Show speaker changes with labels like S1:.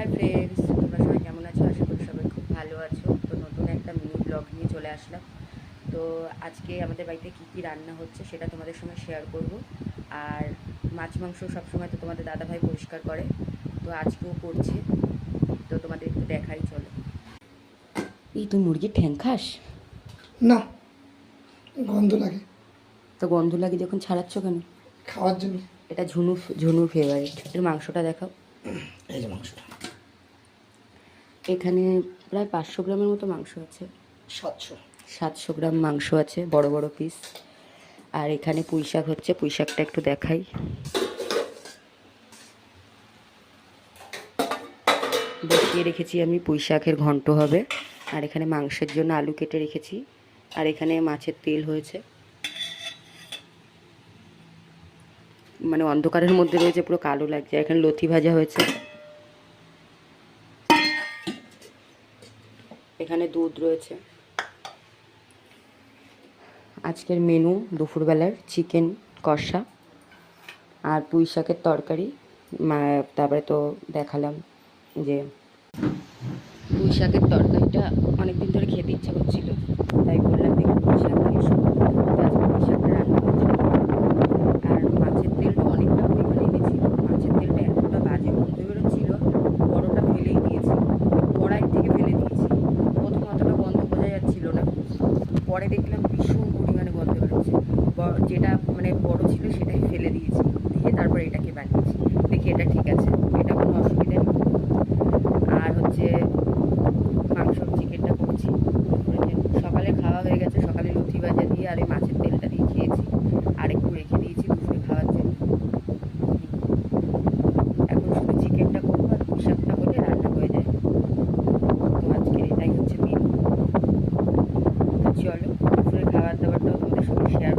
S1: Hi friends, তোমরা সবাই কেমন আছো? আশা করি সবাই খুব ভালো আছো। তো নতুন একটা মিনি ব্লগ নিয়ে চলে আসলাম। তো আজকে আমাদের বাড়িতে কী কী রান্না হচ্ছে সেটা তোমাদের সঙ্গে শেয়ার করব। আর মাছ মাংস সবসময় তো তোমাদের দাদাভাই পরিষ্কার করে, তো আজকেও করছে। তো তোমাদের একটু দেখাই, চলো। এই তুই মুরগির ঠ্যাং খাস?
S2: না, গন্ধ লাগে।
S1: তো গন্ধ লাগে যখন ছাড়াচ্ছ কেন?
S2: খাওয়ার জন্য।
S1: এটা ঝুনুর ফেভারিট। এর মাংসটা দেখাও।
S2: এই যে মাংসটা
S1: এখানে প্রায় 500 গ্রামের মতো মাংস আছে।
S2: 700
S1: গ্রাম মাংস আছে, বড় বড় পিস। আর এখানে পুঁই শাক হচ্ছে, পুঁই শাকটা একটু দেখাই। বসিয়ে রেখেছি আমি, পুঁই শাকের ঘন্ট হবে। আর এখানে মাংসের জন্য আলু কেটে রেখেছি। আর এখানে মাছের তেল হয়েছে, মানে অন্ধকারের মধ্যে রয়েছে, পুরো কালো লাগছে। এখানে লতি ভাজা হয়েছে, এখানে দুধ রয়েছে। আজকের মেনু দুপুরবেলার চিকেন কষা আর পুঁই শাকের তরকারি। তারপরে তো দেখালাম যে পুঁই শাকের তরকারিটা অনেক দিন ধরে খেতে ইচ্ছা করছিল, তাই বললাম দেখি পুঁই শাক নিয়ে এসো। তো আজকে পুঁই শাকটা রান্না করছি। আর মাছের তেলটা অনেকটা পরিমাণে এনেছি। মাছের তেলটা এতটা বাজে গন্ধ বেরোচ্ছিল, বড়টা ফেলেই দিয়েছি, কড়াই থেকে ফেলে দিয়েছি। প্রথমে অতটা গন্ধ বোঝা যাচ্ছিল না, পরে দেখলাম ভীষণ পরিমাণে গন্ধ বেরোচ্ছে। যেটা মানে বড় ছিল সেটাই ফেলে দিয়েছি, দিয়ে তারপর এটাকে বানিয়েছি। দেখি এটা ঠিক আছে, এটা কোনো অসুবিধা নেই। আর হচ্ছে চিকেনটা করছি। সকালে খাওয়া হয়ে গেছে, সকালে লুচি ভাজা দিয়ে আর এই মাছের তেলটা দিয়ে খেয়েছি। আর একটু রেখে দিয়েছি দুপুরে খাওয়ার জন্য। এখন শুধু চিকেনটা করবো, আর পুঁই শাকটা হলে রান্না হয়ে যায়। তো আজকে এটাই হচ্ছে মেনু। চলো দুপুরে খাবার দাবারটাও তোমাদের সঙ্গে শেয়ার